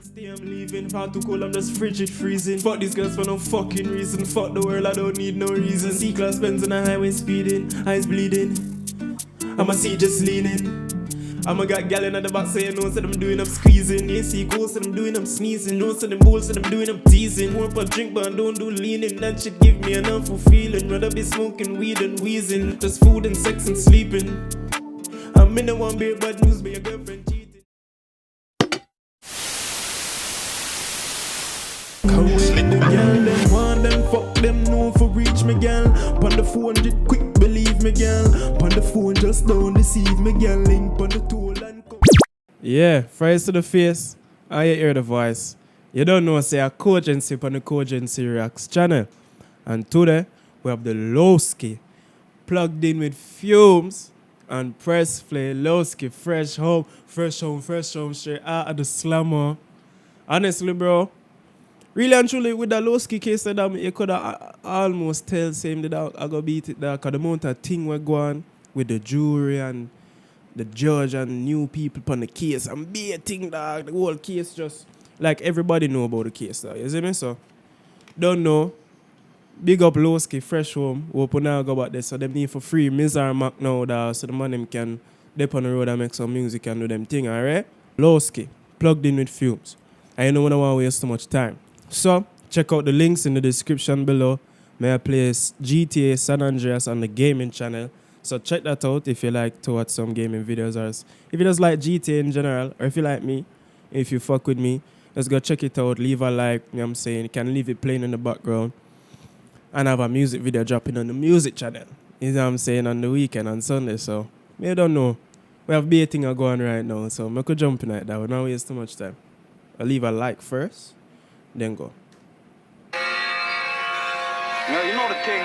Next day I'm leaving, far too cold, I'm just frigid freezing. Fuck these girls for no fucking reason. Fuck the world, I don't need no reason. C-class Benz on the highway speeding, eyes bleeding. I'ma see just leaning. I'ma got gal in the back saying no, said I'm doing, I'm squeezing. They see cool, said I'm doing, I'm sneezing. No, said them bulls, said I'm doing, I'm teasing. Want a drink, but I don't do leaning. That shit give me an unfull feeling. Rather be smoking weed and wheezing. Just food and sex and sleeping. I'm in the one beer, bad news, but your girlfriend cheating. Come with the girl, them want them, fuck them, no for reach me, girl. Pon the 400 quick, believe me, girl. Pon the phone, just don't deceive me, girl. Link pon the tool and come. Yeah, fries to the face, and you hear the voice. You don't know, say a Cogency on the Cogency Reacts channel. And today, we have the Loski plugged in with Fumez and Pressplay. Loski, fresh home, straight out of the slammer. Honestly, bro. Really and truly, with the Loski case, that you could have almost tell same that I go beat it there. Because the amount of thing we're going with the jury and the judge and new people on the case. And be a thing, dog. The whole case just, like everybody know about the case, dog. You see me? So, don't know. Big up Loski, fresh home. Open now go back there. So, them need for free. Mizar Mac now, dog. So, the man them can dip on the road and make some music and do them thing, alright? Loski, plugged in with Fumez. I don't want to waste too much time. So, check out the links in the description below. May I play GTA San Andreas on the gaming channel. So check that out if you like to watch some gaming videos. Or if you just like GTA in general, or if you like me, if you fuck with me, let's go check it out. Leave a like, you know what I'm saying? You can leave it playing in the background. And have a music video dropping on the music channel. You know what I'm saying? On the weekend, on Sunday. So, I don't know. We have baiting going right now. So, I could jump in like that. We don't waste too much time. I'll leave a like first. Then go. No, you know the thing.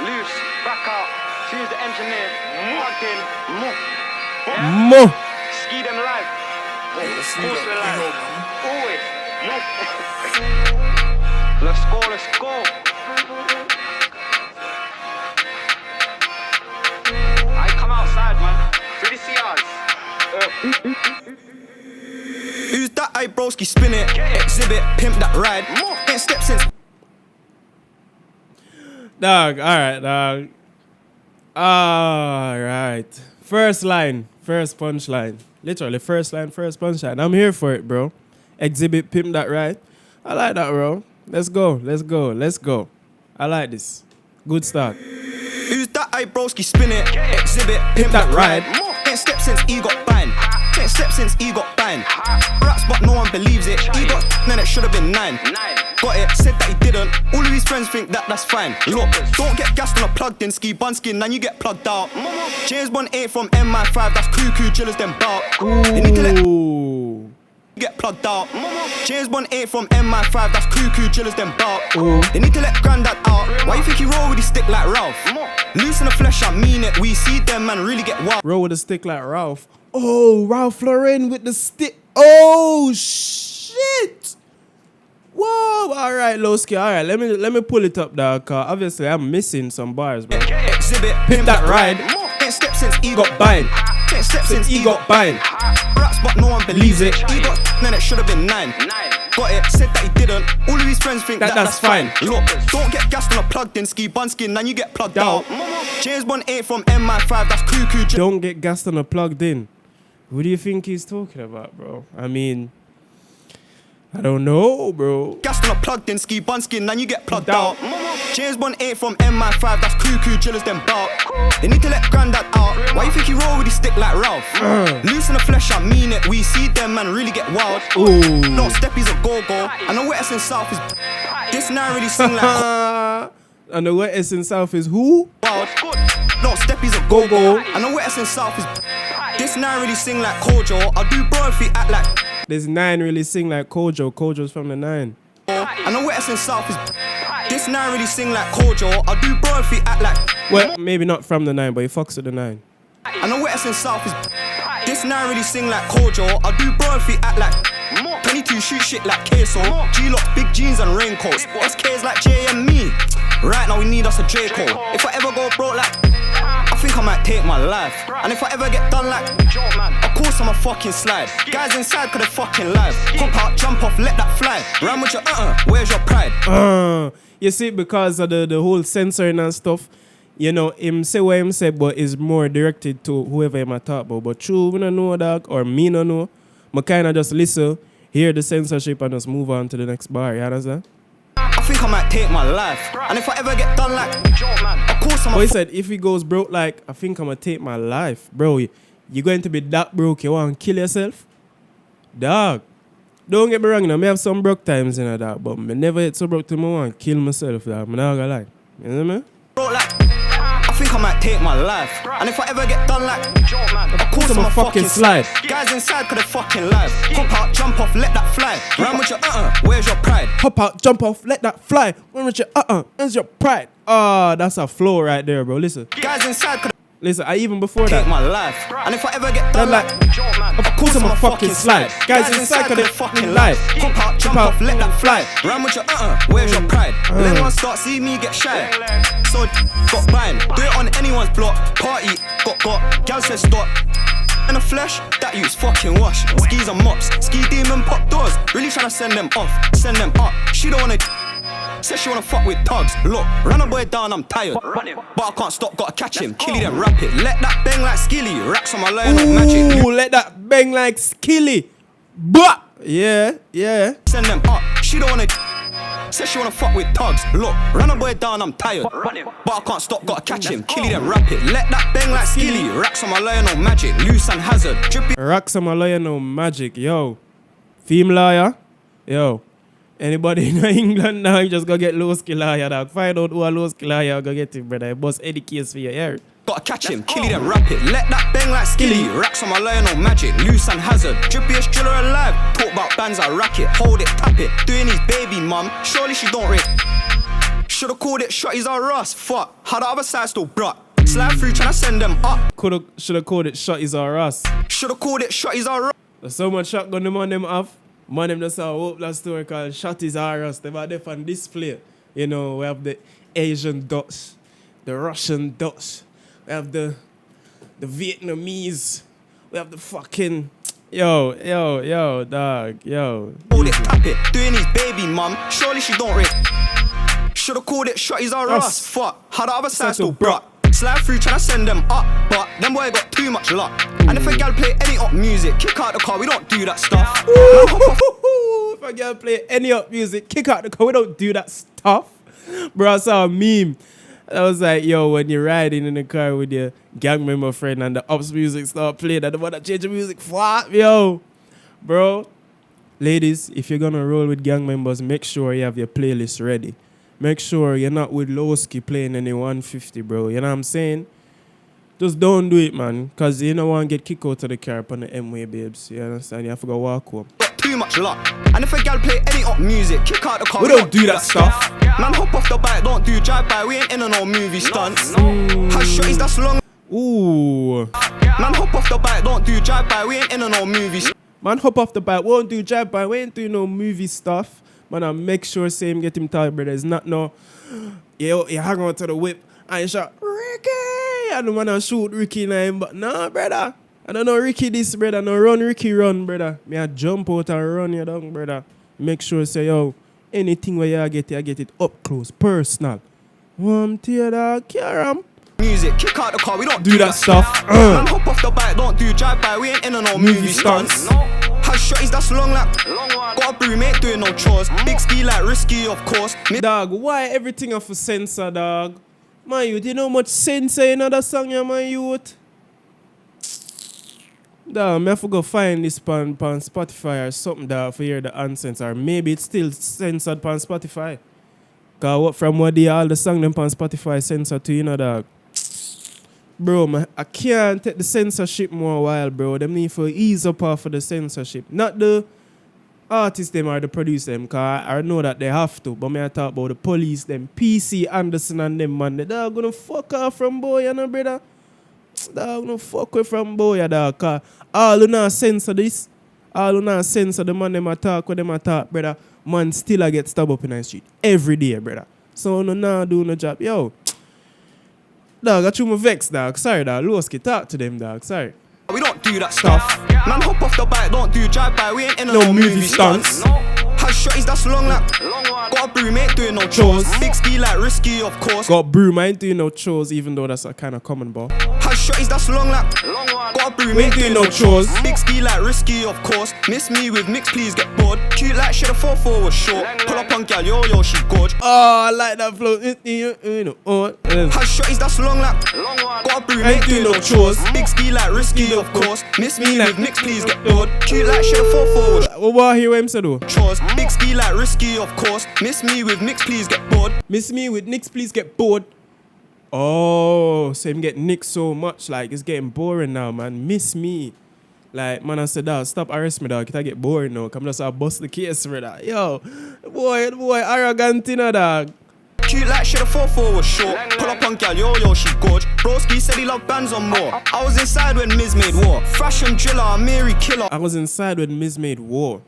Loose, back out. Choose the engineer. Plugged in. Mo. Ski them live. Course we live. Always. Let's go, let's go. I come outside, man. Pretty see us. Who's that eyebroski spin it? Exhibit, pimp that ride. Ain't stepped since. Dog, alright, dog. Alright. First line, first punchline. Literally, first line, first punchline. I'm here for it, bro. Exhibit, pimp that ride. I like that, bro. Let's go, let's go, let's go. I like this. Good start. Who's that eyebroski spin it? Exhibit, pimp that ride. Ain't stepped since he got banned. Ain't stepped since he got banned. Raps, but no one believes it. He got then it should have been 9. Got it, said that he didn't. All of his friends think that that's fine. Look, don't get gassed on a plugged in ski bun skin, then you get plugged out. James Bond 8 from MI5, that's cuckoo, chillers, them bout. They need to let get plugged out. James Bond 8 from MI5, that's cuckoo, chillers, them bout. They need to let granddad out. Why you think he roll with his stick like Ralph? Loose in the flesh, I mean it. We see them man really get wild. Roll with a stick like Ralph. Oh, Ralph Lauren with the stick. Oh, shit. Whoa, all right, Loski, all right, let me pull it up, dog, cause obviously I'm missing some bars, bro. Exhibit, Pimp that ride. Ain't stepped since he Got banned. Ain't stepped since he got banned. Raps, but no one believes it. He got then it should have been 9. Got it, said that he didn't. All of his friends think that that's fine. Look, don't get gassed on a plugged in ski bun skin, then you get plugged out. James Bond 8 from MI5, that's cuckoo. Don't get gassed on a plugged in. What do you think he's talking about, bro? I mean, I don't know, bro. Gassed on a plugged in ski bun skin, then you get plugged out. James Bond 8 from MI5, that's cuckoo, chillers, them bout. They need to let granddad out. Why you think he roll with his stick like Ralph? Loose in the flesh, I mean it. We see them man really get wild. No step, he's a go-go. And the wettest in South is this now really sing like And the wettest in South is who? wild. No step, he's a go-go. And the wettest in South is this now really sing like Kojo. I'll do bro if he act like There's 9 really sing like Kojo. Kojo's from the 9. And the wettest in South is this now really sing like Kojo. I'll do bro if he act like Well, maybe not from the 9, but he fucks with the 9. And the wettest in South is this now really sing like Kojo. I'll do bro if he act like 22 shoot shit like Queso. G-Locks, big jeans and raincoats. SK's like JME. Right now we need us a J-Cole. If I ever go broke like I I think I might take my life. And if I ever get done like of course I'm a fucking slide. Guys inside could have fucking live. Hop out, jump off, let that fly. Run with your where's your pride? You see, because of the whole censoring and stuff, you know, him say what him say, but is more directed to whoever him a talk about. But true, we don't know that, or me no know. I kind of just listen, hear the censorship, and just move on to the next bar. You understand? I think I might take my life. And if I ever get done like of course I'm But he said if he goes broke, like, I think I'm gonna take my life. Bro, you going to be that broke, you want to kill yourself? Dog. Don't get me wrong, you know, I have some broke times, you know, that, but I never hit so broke to me want to kill myself, dog. I'm not gonna lie. You know what I mean? broke like I think I might take my life. And if I ever get done like of course I'm a fucking slide. Guys inside could have fucking live. Hop out, jump off, let that fly. Run with your where's your pride? Hop out, jump off, let that fly. Run with your where's your pride? That's a flow right there, bro. Listen. Guys inside could Listen, even before take that, my life. And if I ever get done like, of course I'm a fucking slide. Guys inside could have fucking live. Hop out, jump off, let that fly. Run with your where's your pride? Let one start, see me get shy. So got banned, do it on anyone's block. Party, got, gal said stop. In the flesh, that you's fucking wash. Skis and mops, ski demon pop doors. Really tryna send them off, send them up. She don't wanna. Says she wanna fuck with thugs. Look, run a boy down, I'm tired. But I can't stop, gotta catch him. Killy then rap it. Let that bang like skilly. Racks on my line on magic. Ooh, let that bang like skilly. But yeah. Send them up. She don't wanna. Says she wanna fuck with thugs. Look, run a boy down, I'm tired. But I can't stop, gotta catch him. Killy then rap it. Let that bang like skilly. Racks on my line on magic. Loose and hazard. Drippy. Racks on my lawyer, no magic. Yo. Theme lawyer. Yo. Anybody in England now, you just go get Loski lawyer, dog. Find out who a Loski lawyer, go get him, brother. Boss any case for you, yeah. Gotta catch him, killy then rap it. Let that bang like skilly. Racks on my line on magic. Loose and hazard. Drippiest driller alive. Talk about bands, I rack it. Hold it, tap it. Doing his baby mum. Surely she don't rate. Should've called it shotties are Ross. Fuck. How the other side still brought. Slide through tryna send them up. Should've called it shotties or us. Should've called it shotties are Ross. There's so much shotgun them on them off. Man, them just hope that story called Shotties Are Us. They are there on display. You know, we have the Asian Dutch, the Russian Dutch, we have the Vietnamese, we have the fucking yo, dog, yo. Hold it, tap it, doing his baby mum. Surely she don't rate. Should've called it Shotties Are Us. Fuck, how the other side still brought. Slide through tryna send them up, but them boy got too much luck. And if a gal play any up music, kick out the car, we don't do that stuff. If a girl play any up music, kick out the car, we don't do that stuff. Bro, I saw a meme. I was like, yo, when you're riding in the car with your gang member friend and the ups music start playing, and the one that change the music, fuck, yo. Bro, ladies, if you're gonna roll with gang members, make sure you have your playlist ready. Make sure you're not with Loski playing any 150, bro. You know what I'm saying? Just don't do it, man. Because you don't want to get kicked out of the car on the M-way, babes. You understand? You have to go walk home. Got too much luck. And if a gal play any up music, kick out the car. We don't do that stuff. Man, hop off the bike, don't do drive-by. We ain't in on no movie stunts. How shorties, that's long. Ooh. Man, hop off the bike, don't do drive-by. We ain't in on no movie stunts. Man, hop off the bike. We won't do drive-by. We ain't doing no movie stuff. Man, I make sure same get him tired, brother. It's not no, you hang on to the whip and you shout, Ricky! I don't want to shoot Ricky in him, but no, brother. I don't know Ricky this, brother. No run, Ricky run, brother. Me I jump out and run you down, brother. Make sure say, yo, anything where you get it up close, personal. Tear dog, caram. Music, kick out the car, we don't do that stuff. Man, hop off the bike, don't do drive-by. We ain't in on no movie stunts. How shorties, that's long like got a broom, ain't doing no chores. Big ski like risky, of course. Dog, why everything off a censor, dog? My youth, you know how much censor in another song, yeah, my youth? Dog, I have to go find this on Spotify or something, dog, for hear the uncensored. Or maybe it's still censored on Spotify. Because from what they all the song them on Spotify censored to, you know, dog. Bro, man, I can't take the censorship more while, bro. Them need to ease up off of the censorship. Not the artists them or the producer them, because I know that they have to. But I talk about the police, them, PC, Anderson and them, man. They dog gonna fuck off from boy, you know, brother. Dog gonna fuck away from boy, dog. Because all who not censor this, all who not censor the man them attack, when them attack, brother, man still I get stabbed up in the street. Every day, brother. So no now do no job. Yo. Dog, I chew my vex, dog. Sorry, dog. Loski, talk to them, dog. Sorry. We don't do that stuff. Man, hop off the bike, don't do drive-by. We ain't in No movie stunts. Has shorties that's long like got a broom, ain't doing no chores. Big ski like risky, of course. Got broom, I ain't doing no chores, even though that's a kind of common, bro. Has shorties that's long like got a broom, ain't doing no chores. Big ski like risky, of course. Miss me with mix, please get bored. Cute like shit, a 4-4 was short. Pull up on gal, yo, she gorge. Oh, I like that flow. Has shorties that's long like got a broom, ain't doing no chores. Big ski like risky, of course. Miss me with mix, please get bored. Cute like shit, a 4-4 was what I hear him say though? chores. Big ski like risky, of course. Miss me with Nicks, please get bored. Miss me with Nicks, please get bored. Oh, so him get nicked so much, like it's getting boring now, man. Miss me. Like, man, I said, dog, stop arrest me, dog. I get bored now. Come just bust the case for that. Yo, boy, arrogant, you know, dog. Cute like shit, a 4-4 was short. Pull up on gal, yo, she gorge. Broski said he loved bands on more. I was inside when Miz made war. Fashion driller, Mary killer. I was inside when Miz made war.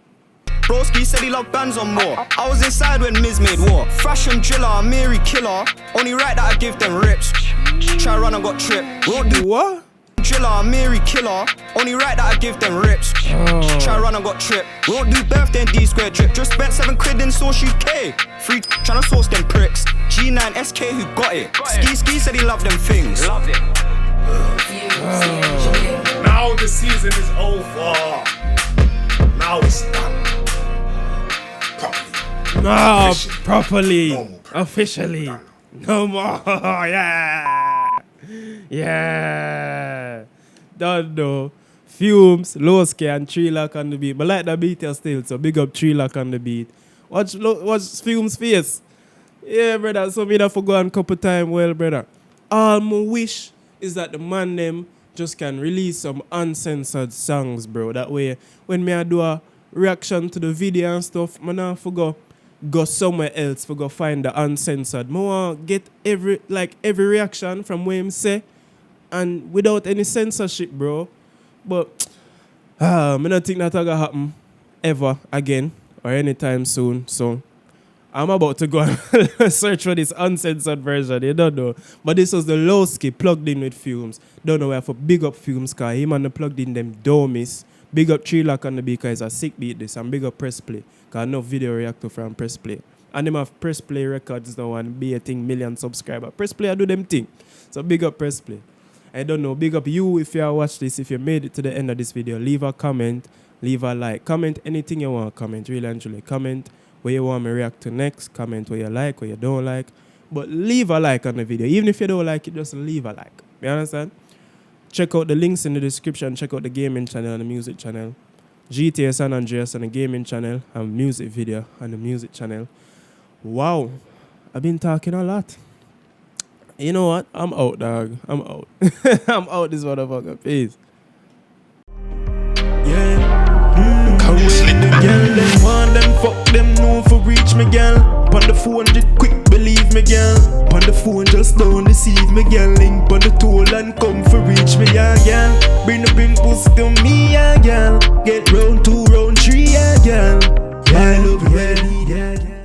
Broski said he loved bands on more. I was inside when Miz made war. Fashion driller, Mary killer. Only right that I give them rips. Try run and got tripped. Won't do what? Driller, Mary killer. Only right that I give them rips. Try run and got tripped. Won't do birthday and D-square drip. Just spent 7 quid in sauce UK. Free tryna source them pricks. G9 SK who got it. Ski said he loved them things. Loved it. Now the season is over. Now it's done. No, properly. No more. Officially. No more. Yeah. Yeah. Done though. Fumez, Loski, and 3 Lock on the beat. But like the beat here still, so big up 3 Lock on the beat. Watch Fumez face. Yeah, brother. So me that for go on couple time, well, brother. All my wish is that the man them just can release some uncensored songs, bro. That way, when me I do a reaction to the video and stuff, man, I forgo go somewhere else for go find the uncensored. I want get every reaction from what him say, and without any censorship, bro. But I don't think that gonna happen ever again or anytime soon. So I'm about to go and search for this uncensored version. You don't know. But this was the Loski plugged in with Fumez. Don't know where for big up Fumez, cause him and the plugged in them dummies. Big up 3 Lock on the beat, cause it's a sick beat this. And big up Pressplay, cause no video reactor from Pressplay. And them have Pressplay records now and be a thing million subscriber. Pressplay I do them thing. So big up Pressplay. I don't know, big up you if you watch this, if you made it to the end of this video. Leave a comment, leave a like. Comment anything you want to comment, really and truly. Comment where you want me to react to next. Comment where you like, where you don't like. But leave a like on the video. Even if you don't like it, just leave a like. You understand? Check out the links in the description. Check out the gaming channel and the music channel. GTA San Andreas on the gaming channel and music video on the music channel. Wow. I've been talking a lot. You know what? I'm out, dog. I'm out. I'm out this motherfucker. Peace. Yeah. Come with the girl. Them want them, fuck them, no for reach me, girl. Pon the phone, just quick, believe me, girl. Pon the phone, just don't deceive me, girl. Link pon the toll and come for reach me, yeah, girl. Bring the bring pussy to me, yeah, girl. Get round 2, round 3, yeah, girl. Yeah, I love you, yeah, yeah.